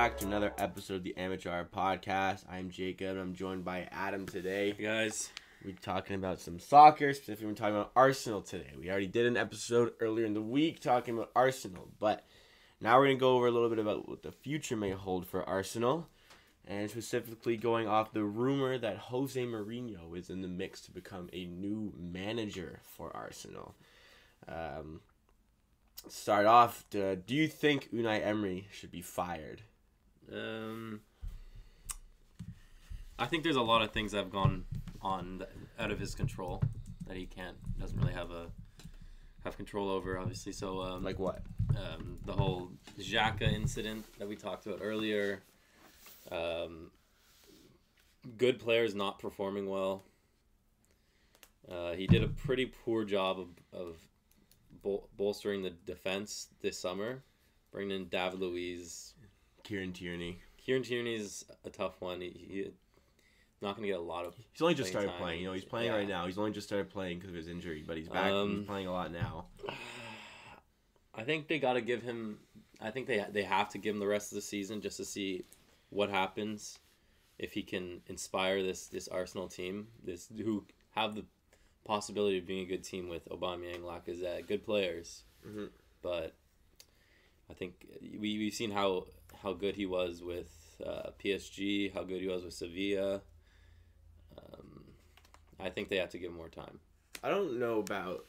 back to another episode of the Amateur Hour Podcast. I'm Jacob, and I'm joined by Adam today. Hey guys. We're talking about some soccer, specifically we're talking about Arsenal today. We already did an episode earlier in the week talking about Arsenal, but now we're going to go over a little bit about what the future may hold for Arsenal, and specifically going off the rumor that Jose Mourinho is in the mix to become a new manager for Arsenal. Start off, do you think Unai Emery should be fired? I think there's a lot of things that have gone on out of his control that he doesn't really have control over, obviously. So Like what? The whole Xhaka incident that we talked about earlier. Good players not performing well. He did a pretty poor job of bolstering the defense this summer, bringing in David Luiz. Kieran Tierney is a tough one. He's not going to get a lot of. He's only just started playing. He's playing right now. He's only just started playing because of his injury, but he's back. He's playing a lot now. I think they got to give him. I think they have to give him the rest of the season just to see what happens, if he can inspire this Arsenal team, who have the possibility of being a good team with Aubameyang, Lacazette, good players. Mm-hmm. But I think we've seen how good he was with PSG, how good he was with Sevilla. I think they have to give him more time. I don't know about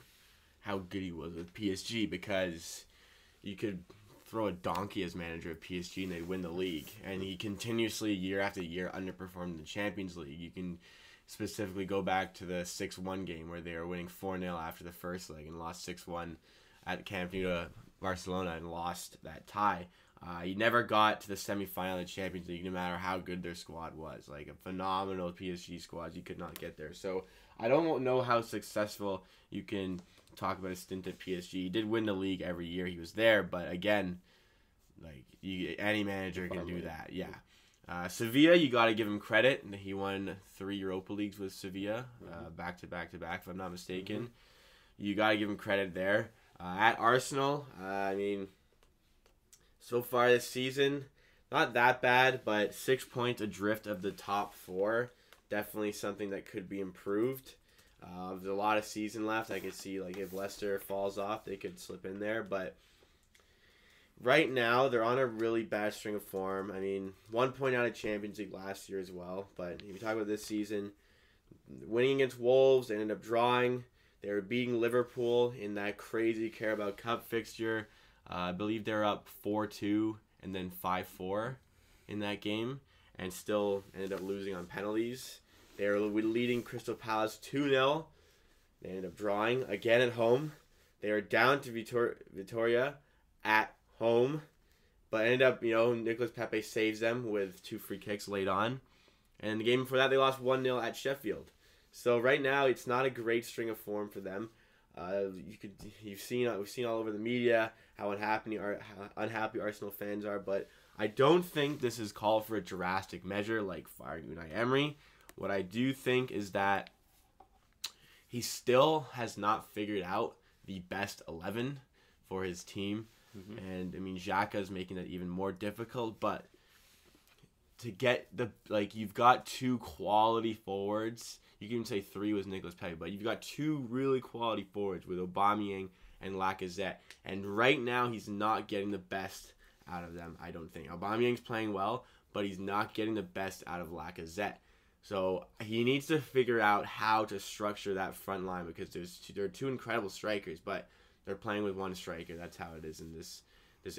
how good he was with PSG, because you could throw a donkey as manager of PSG and they'd win the league. And he continuously, year after year, underperformed in the Champions League. You can specifically go back to the 6-1 game where they were winning 4-0 after the first leg and lost 6-1 at Camp Nou to Barcelona and lost that tie. He never got to the semifinal of the Champions League, no matter how good their squad was. Like a phenomenal PSG squad, you could not get there. So I don't know how successful you can talk about a stint at PSG. He did win the league every year he was there, but again, like any manager can do that. Yeah. Sevilla, you got to give him credit. He won 3 Europa Leagues with Sevilla, back to back, if I'm not mistaken. Mm-hmm. You got to give him credit there. At Arsenal, so far this season, not that bad, but 6 points adrift of the top 4. Definitely something that could be improved. There's a lot of season left. I could see, like, if Leicester falls off, they could slip in there. But right now, they're on a really bad string of form. 1 point out of Champions League last year as well. But if you talk about this season, winning against Wolves, they ended up drawing. They were beating Liverpool in that crazy Carabao Cup fixture. I believe they're up 4-2 and then 5-4 in that game, and still ended up losing on penalties. They were leading Crystal Palace 2-0. They ended up drawing again at home. They were down to Vitoria at home, but ended up, Nicolas Pepe saves them with 2 free kicks late on. And the game before that, they lost 1-0 at Sheffield. So right now, it's not a great string of form for them. We've seen all over the media how unhappy Arsenal fans are, but I don't think this is called for a drastic measure like firing Unai Emery. What I do think is that he still has not figured out the best 11 for his team, and Xhaka is making that even more difficult. But to get you've got 2 quality forwards. You can even say 3 was Nicolas Pepe, but you've got 2 really quality forwards with Aubameyang and Lacazette. And right now, he's not getting the best out of them, I don't think. Aubameyang's playing well, but he's not getting the best out of Lacazette. So he needs to figure out how to structure that front line, because there are 2 incredible strikers, but they're playing with 1 striker. That's how it is in this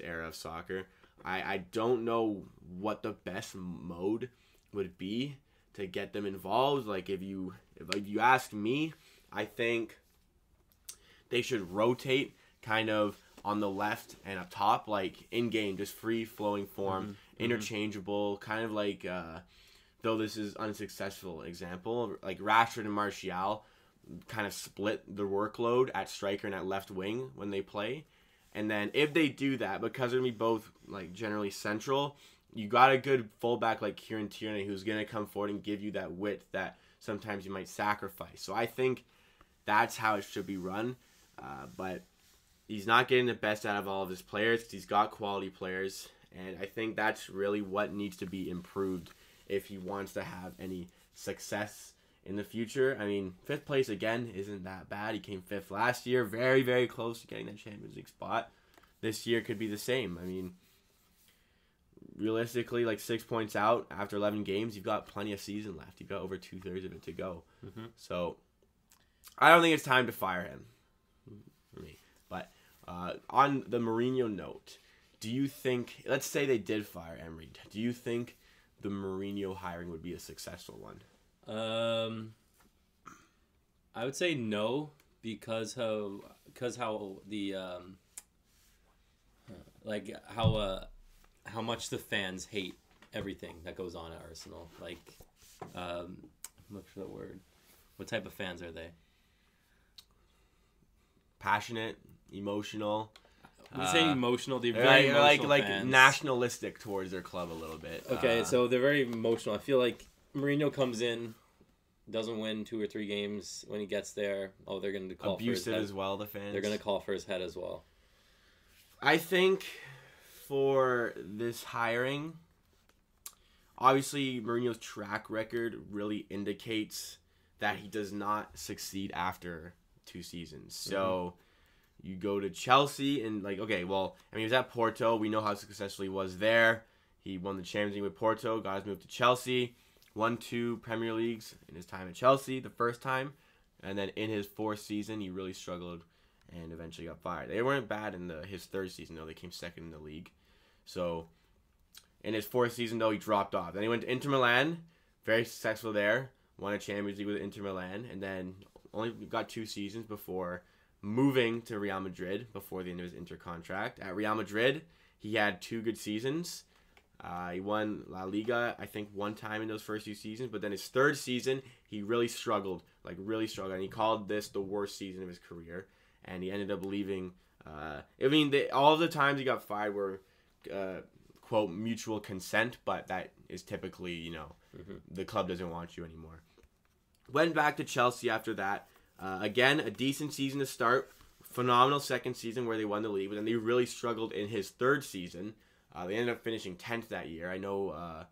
era of soccer. I don't know what the best mode would be to get them involved. Like if you ask me, I think they should rotate kind of on the left and up top, like in game, just free flowing form, interchangeable, kind of like though this is unsuccessful example, like Rashford and Martial kind of split the workload at striker and at left wing when they play. And then if they do that, because they're going to be both like generally central, you got a good fullback like Kieran Tierney who's going to come forward and give you that width that sometimes you might sacrifice. So I think that's how it should be run. But he's not getting the best out of all of his players because he's got quality players. And I think that's really what needs to be improved if he wants to have any success in the future. I mean, 5th place again isn't that bad. He came 5th last year, very, very close to getting that Champions League spot. This year could be the same. I mean, realistically, like 6 points out after 11 games, you've got plenty of season left. You've got over 2/3 of it to go. Mm-hmm. So I don't think it's time to fire him for me. But on the Mourinho note, do you think, let's say they did fire Emery, do you think the Mourinho hiring would be a successful one? I would say no, because how the how much the fans hate everything that goes on at Arsenal. Like, look for the word. What type of fans are they? Passionate, emotional. When you say emotional, they're very emotional fans. Nationalistic towards their club a little bit. Okay, so they're very emotional. I feel like Mourinho comes in, doesn't win 2 or 3 games. When he gets there, they're going to call abusive for his head as well. The fans. They're going to call for his head as well. I think for this hiring, obviously Mourinho's track record really indicates that he does not succeed after 2 seasons. So you go to Chelsea and he was at Porto. We know how successful he was there. He won the Champions League with Porto, got his move to Chelsea, won 2 Premier Leagues in his time at Chelsea the first time, and then in his 4th season he really struggled and eventually got fired. They weren't bad in his 3rd season though. They came 2nd in the league. So in his 4th season though, he dropped off. Then he went to Inter Milan, very successful there, won a Champions League with Inter Milan, and then only got 2 seasons before moving to Real Madrid before the end of his Inter contract. At Real Madrid, he had 2 good seasons. He won La Liga, I think, 1 time in those first 2 seasons, but then his 3rd season, he really struggled, and he called this the worst season of his career, and he ended up leaving. All of the times he got fired were, quote, mutual consent, but that is typically, the club doesn't want you anymore. Went back to Chelsea after that. Again, a decent season to start. Phenomenal 2nd season where they won the league, but then they really struggled in his 3rd season. They ended up finishing 10th that year. I know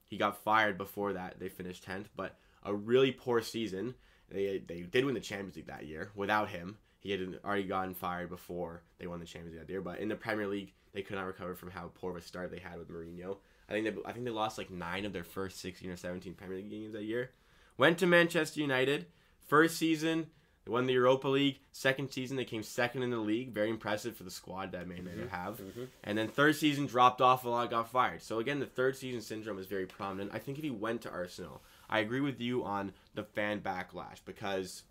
he got fired before that. They finished 10th, but a really poor season. They did win the Champions League that year without him. He had already gotten fired before they won the Champions League that year. But in the Premier League, they could not recover from how poor of a start they had with Mourinho. I think they lost 9 of their first 16 or 17 Premier League games that year. Went to Manchester United. 1st season, they won the Europa League. 2nd season, they came 2nd in the league. Very impressive for the squad that Man United have. And then 3rd season, dropped off a lot, got fired. So again, the 3rd season syndrome is very prominent. I think if he went to Arsenal, I agree with you on the fan backlash, because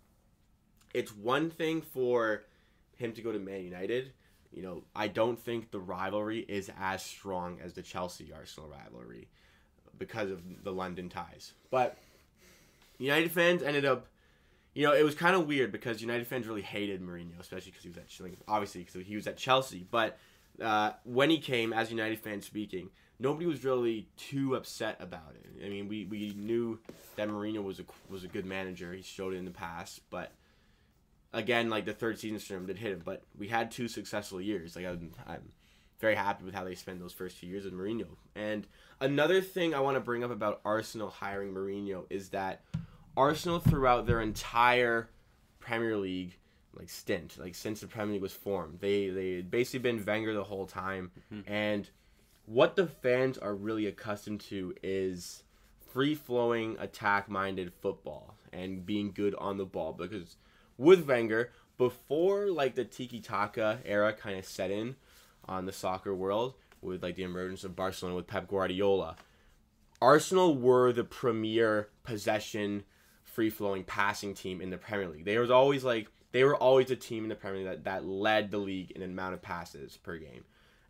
it's one thing for him to go to Man United. I don't think the rivalry is as strong as the Chelsea-Arsenal rivalry because of the London ties. But United fans ended up, it was kind of weird because United fans really hated Mourinho, especially because he was at Chelsea. But when he came, as United fans speaking, nobody was really too upset about it. I mean, we knew that Mourinho was a good manager. He showed it in the past, but again, the 3rd season syndrome did hit him. But we had 2 successful years. I'm very happy with how they spent those first few years with Mourinho. And another thing I want to bring up about Arsenal hiring Mourinho is that Arsenal, throughout their entire Premier League stint, since the Premier League was formed, they had basically been Wenger the whole time. And what the fans are really accustomed to is free-flowing, attack-minded football and being good on the ball. Because with Wenger, before the tiki-taka era kind of set in on the soccer world, with the emergence of Barcelona with Pep Guardiola, Arsenal were the premier possession, free-flowing passing team in the Premier League. They were always a team in the Premier League that led the league in amount of passes per game.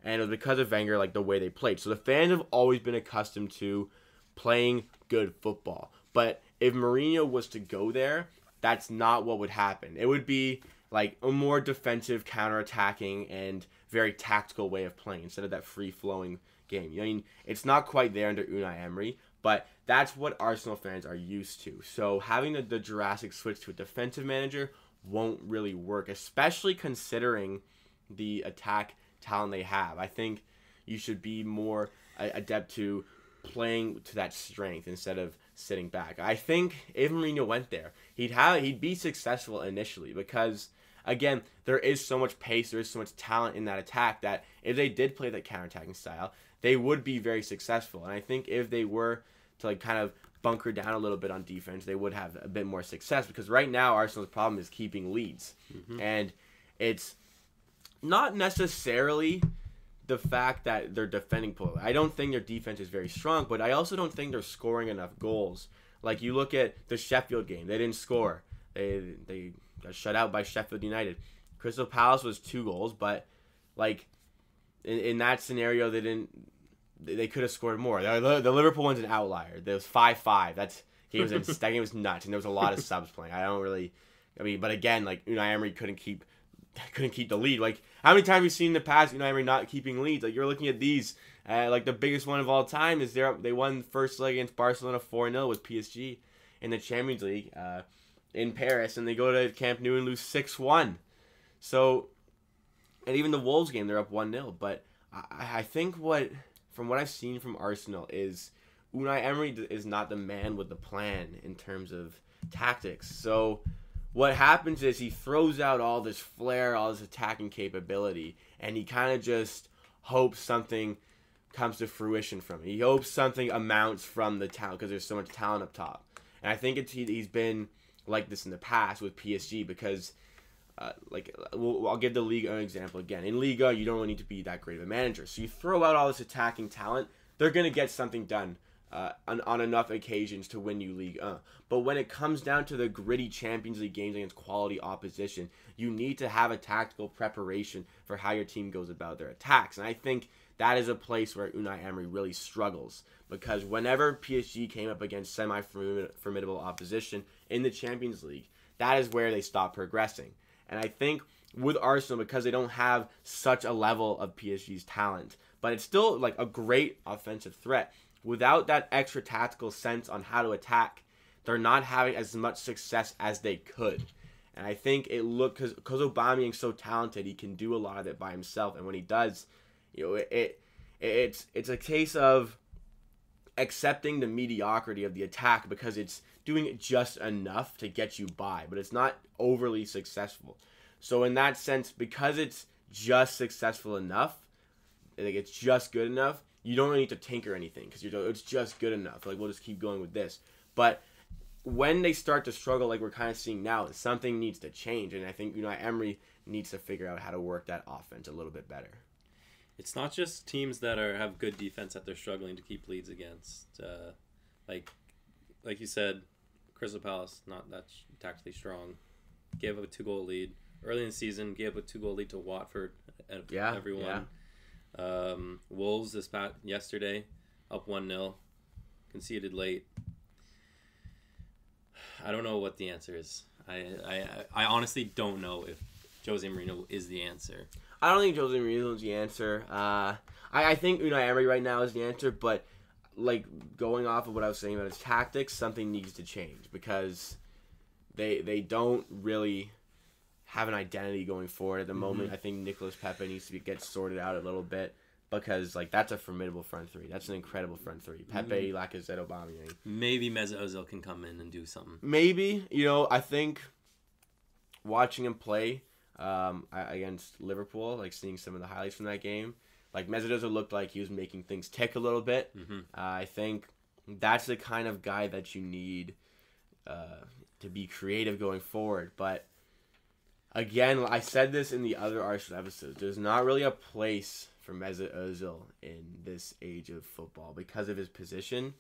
And it was because of Wenger, the way they played. So the fans have always been accustomed to playing good football. But if Mourinho was to go there, that's not what would happen. It would be a more defensive, counter-attacking, and very tactical way of playing instead of that free-flowing game. It's not quite there under Unai Emery, but that's what Arsenal fans are used to. So having the drastic switch to a defensive manager won't really work, especially considering the attack talent they have. I think you should be more adept to playing to that strength instead of sitting back. I think if Mourinho went there, he'd be successful initially because, again, there is so much pace, there is so much talent in that attack that if they did play that counterattacking style, they would be very successful. And I think if they were to like kind of bunker down a little bit on defense, they would have a bit more success because right now Arsenal's problem is keeping leads. And it's not necessarily the fact that they're defending poorly. I don't think their defense is very strong, but I also don't think they're scoring enough goals. Like you look at the Sheffield game, they didn't score. They got shut out by Sheffield United. Crystal Palace was 2 goals, but like in that scenario, they could have scored more. The Liverpool one's an outlier. There was 5-5. That game was nuts, and there was a lot of subs playing. But again, like Unai Emery couldn't keep the lead. Like how many times have you seen in the past Unai Emery not keeping leads? Like you're looking at these, like the biggest one of all time is they won the first leg against Barcelona 4-0 with PSG in the Champions League in Paris, and they go to Camp Nou and lose 6-1. So, and even the Wolves game they're up 1-0. But I think from what I've seen from Arsenal is Unai Emery is not the man with the plan in terms of tactics. So what happens is he throws out all this flair, all this attacking capability, and he kind of just hopes something comes to fruition from it. He hopes something amounts from the talent because there's so much talent up top. And I think he's been like this in the past with PSG because I'll give the Liga an example again. In Liga, you don't really need to be that great of a manager. So you throw out all this attacking talent, they're going to get something done on enough occasions to win you Ligue 1. But when it comes down to the gritty Champions League games against quality opposition, you need to have a tactical preparation for how your team goes about their attacks. And I think that is a place where Unai Emery really struggles. Because whenever PSG came up against semi-formidable opposition in the Champions League, that is where they stop progressing. And I think with Arsenal, because they don't have such a level of PSG's talent, but it's still like a great offensive threat, without that extra tactical sense on how to attack, they're not having as much success as they could. And I think because Aubameyang's so talented, he can do a lot of it by himself. And when he does, it's a case of accepting the mediocrity of the attack because it's doing it just enough to get you by, but it's not overly successful. So in that sense, because it's just successful enough, like it's just good enough, you don't really need to tinker anything because it's just good enough. Like we'll just keep going with this. But when they start to struggle, like we're kind of seeing now, something needs to change, and I think Unai Emery needs to figure out how to work that offense a little bit better. It's not just teams that have good defense that they're struggling to keep leads against. Like you said, Crystal Palace not that tactically strong. Gave up a 2-goal lead early in the season. Gave up a 2-goal lead to Watford. Everyone. Yeah. Wolves yesterday, up 1-0, conceded late. I don't know what the answer is. I honestly don't know if Jose Mourinho is the answer. I don't think Jose Mourinho is the answer. I think Unai Emery right now is the answer, but like going off of what I was saying about his tactics, something needs to change because they don't really have an identity going forward at the moment. I think Nicolas Pepe needs to get sorted out a little bit because like that's a formidable front three. That's an incredible front three. Pepe, Lacazette, Aubameyang. Maybe Mesut Ozil can come in and do something. Maybe, I think watching him play against Liverpool, like seeing some of the highlights from that game, like Mesut Ozil looked like he was making things tick a little bit. I think that's the kind of guy that you need to be creative going forward. But again, I said this in the other Arsenal episodes, there's not really a place for Mesut Ozil in this age of football because of his position,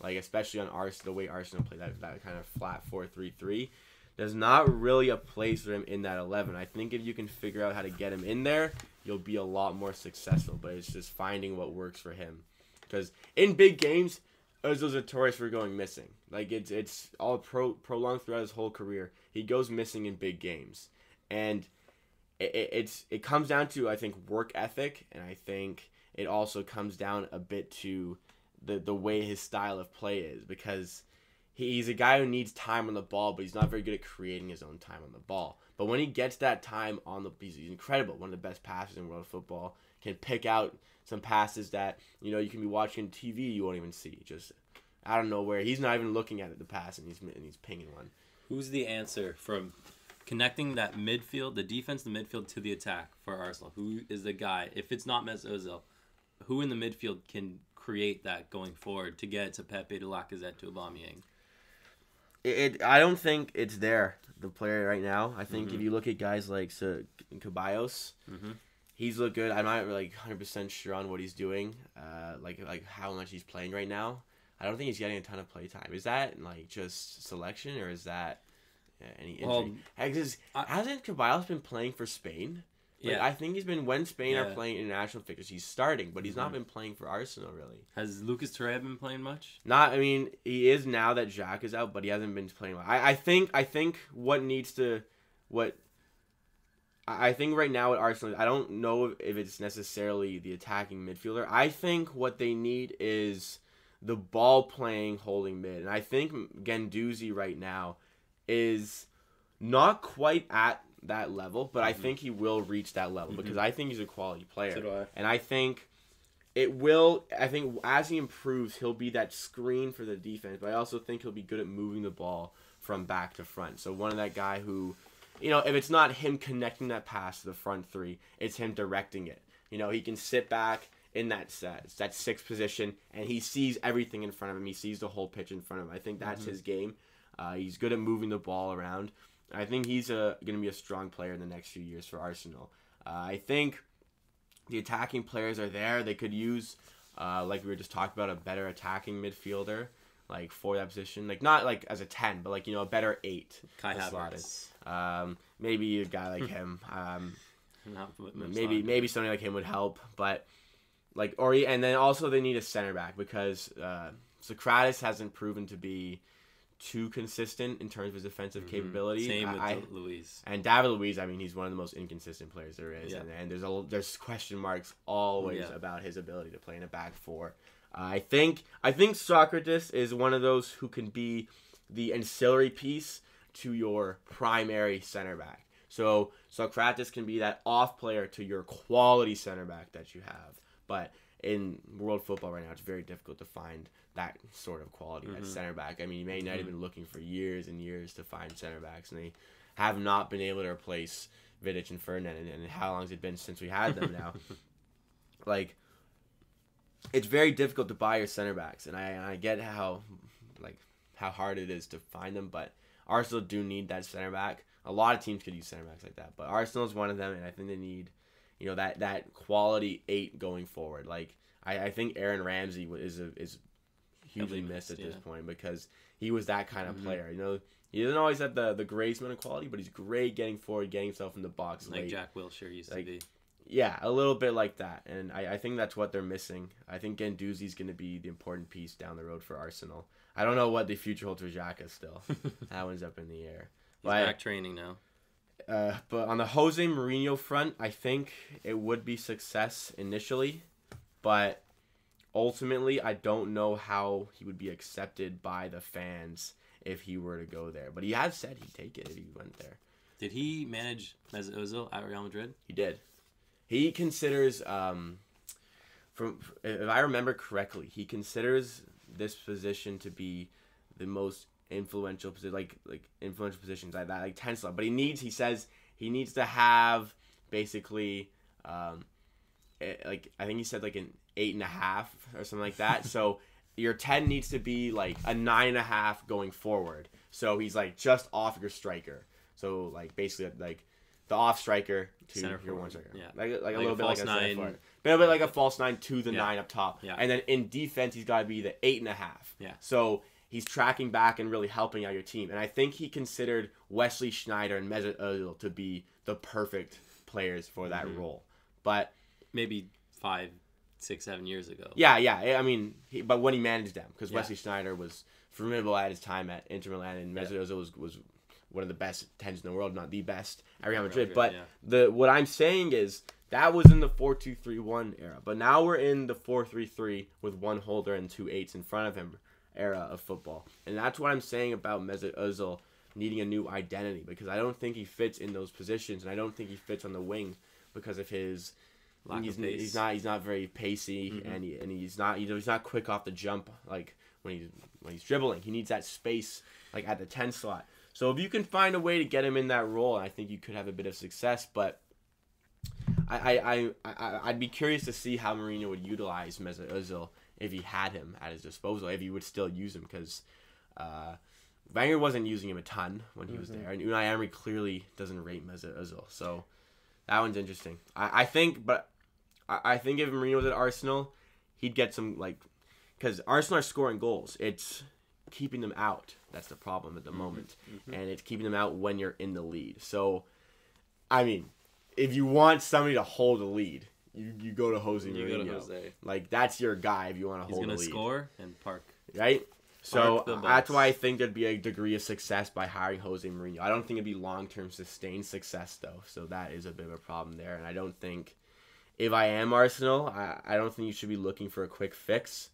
like especially on Arsenal, the way Arsenal play that kind of flat 4-3-3. There's not really a place for him in that 11. I think if you can figure out how to get him in there, you'll be a lot more successful. But it's just finding what works for him. Because in big games, Ozil's notorious for going missing. Like it's all prolonged throughout his whole career. He goes missing in big games, and it comes down to, I think, work ethic, and I think it also comes down a bit to the way his style of play is, because he's a guy who needs time on the ball, but he's not very good at creating his own time on the ball. But when he gets that time on the, he's incredible. One of the best passers in world football. Can pick out some passes that you can be watching on TV, you won't even see. Just out of nowhere, he's not even looking at it, the pass, and he's pinging one. Who's the answer from connecting that midfield, the defense, the midfield to the attack for Arsenal? Who is the guy? If it's not Mesut Ozil, who in the midfield can create that going forward to get to Pepe, to Lacazette, to Aubameyang? I don't think it's there, the player right now. I think if you look at guys like Ceballos, he's looked good. I'm not really 100% sure on what he's doing, like how much he's playing right now. I don't think he's getting a ton of play time. Is that just selection, or is that any injury? Because hasn't Ceballos been playing for Spain? I think he's been, when Spain are playing international fixtures, he's starting, but he's not been playing for Arsenal really. Has Lucas Torreira been playing much? Not, I mean, he is now that Jacques is out, but he hasn't been playing much. I think right now at Arsenal, I don't know if it's necessarily the attacking midfielder. I think what they need is the ball playing holding mid, and I think Guendouzi right now is not quite at that level, but I think he will reach that level because I think he's a quality player. So do I. And I think as he improves, he'll be that screen for the defense, but I also think he'll be good at moving the ball from back to front. So one of that guy who, if it's not him connecting that pass to the front three, it's him directing it. He can sit back in that sixth position, and he sees everything in front of him. He sees the whole pitch in front of him. I think that's his game. He's good at moving the ball around. I think he's going to be a strong player in the next few years for Arsenal. I think the attacking players are there. They could use, like we were just talking about, a better attacking midfielder, for that position. Not as a 10, but a better 8. Kai Havertz. Maybe a guy like him. Maybe somebody like him would help. But and then also they need a center back because Socrates hasn't proven to be too consistent in terms of his defensive capability. Same with Luiz. And David Luiz, I mean, he's one of the most inconsistent players there is. Yeah. And there's question marks always about his ability to play in a back four. I think Socrates is one of those who can be the ancillary piece to your primary center back. So Socrates can be that off player to your quality center back that you have. But in world football right now, it's very difficult to find that sort of quality at center back. I mean, Man United have been looking for years and years to find center backs, and they have not been able to replace Vidic and Ferdinand. And how long has it been since we had them now? It's very difficult to buy your center backs, and I get how hard it is to find them, but Arsenal do need that center back. A lot of teams could use center backs like that, but Arsenal is one of them, and I think they need that quality 8 going forward. I think Aaron Ramsey is hugely missed at this point because he was that kind of player. He doesn't always have the greatest amount of quality, but he's great getting forward, getting himself in the box like late. Jack Wilshere used to be. Yeah, a little bit like that, and I think that's what they're missing. I think Guendouzi's going to be the important piece down the road for Arsenal. I don't know what the future holds for Xhaka still. That one's up in the air. He's back training now. But on the Jose Mourinho front, I think it would be success initially, but ultimately, I don't know how he would be accepted by the fans if he were to go there. But he has said he'd take it if he went there. Did he manage Mesut Ozil at Real Madrid? He did. He considers, if I remember correctly, he considers this position to be the most influential position, influential positions like that, 10 slot. But he says he needs to have basically, I think he said an 8.5 or something like that. So your 10 needs to be a 9.5 going forward. So he's just off your striker. So basically the off striker to center your forward. One striker. Yeah. A little bit like a nine. center forward. But a bit like a false 9 to the 9 up top. Yeah. And then in defense he's got to be the 8.5. Yeah. So he's tracking back and really helping out your team. And I think he considered Wesley Sneijder and Mesut Ozil to be the perfect players for that role. But maybe 5, 6, 7 years ago. Yeah. I mean, but when he managed them, because Wesley Sneijder was formidable at his time at Inter Milan, and Mesut Ozil was one of the best 10s in the world, not the best at Real Madrid. But what I'm saying is that was in the 4-2-3-1 era. But now we're in the 4-3-3 with one holder and 2 8s in front of him. era of football. And that's what I'm saying about Mesut Ozil needing a new identity, because I don't think he fits in those positions, and I don't think he fits on the wing because of his he's not very pacey, and he's not quick off the jump like when he's dribbling. He needs that space like at the 10 slot. So if you can find a way to get him in that role, I think you could have a bit of success. But I'd be curious to see how Mourinho would utilize Mesut Ozil if he had him at his disposal, if he would still use him, because Wenger wasn't using him a ton when he was there, and Unai Emery clearly doesn't rate Mesut Ozil. So that one's interesting. I think if Mourinho was at Arsenal, he'd get some, like, because Arsenal are scoring goals. It's keeping them out. That's the problem at the moment. And it's keeping them out when you're in the lead. So, I mean, if you want somebody to hold a lead, you go to Jose Mourinho. You go to Jose. Like, that's your guy if you want to hold a lead. He's going to score and park. Right? So, that's why I think there'd be a degree of success by hiring Jose Mourinho. I don't think it'd be long-term sustained success, though. So, that is a bit of a problem there. And I don't think, if I am Arsenal, I don't think you should be looking for a quick fix,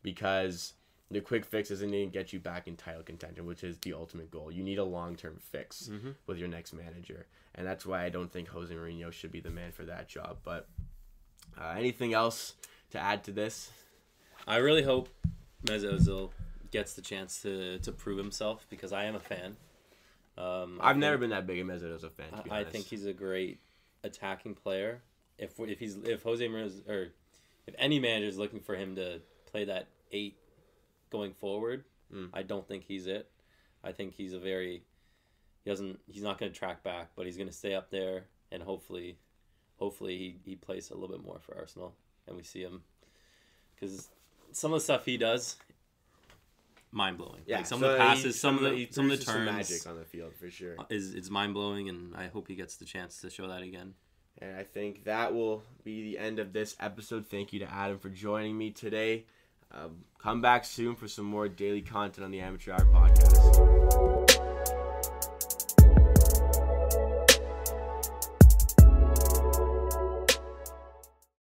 because the quick fix isn't going to get you back in title contention, which is the ultimate goal. You need a long-term fix with your next manager. And that's why I don't think Jose Mourinho should be the man for that job. But anything else to add to this? I really hope Mesut Ozil gets the chance to prove himself, because I am a fan. I've never been that big a Mesut Ozil fan, to be honest. I think he's a great attacking player. If Jose Mourinho, or if any manager is looking for him to play that 8 going forward, I don't think he's it. I think he's he's not going to track back, but he's going to stay up there, and hopefully he plays a little bit more for Arsenal, and we see him, because some of the stuff he does, mind blowing. Yeah, like some of the passes, some of the turns, some magic on the field for sure. It's mind blowing, and I hope he gets the chance to show that again. And I think that will be the end of this episode. Thank you to Adam for joining me today. Come back soon for some more daily content on the Amateur Hour Podcast.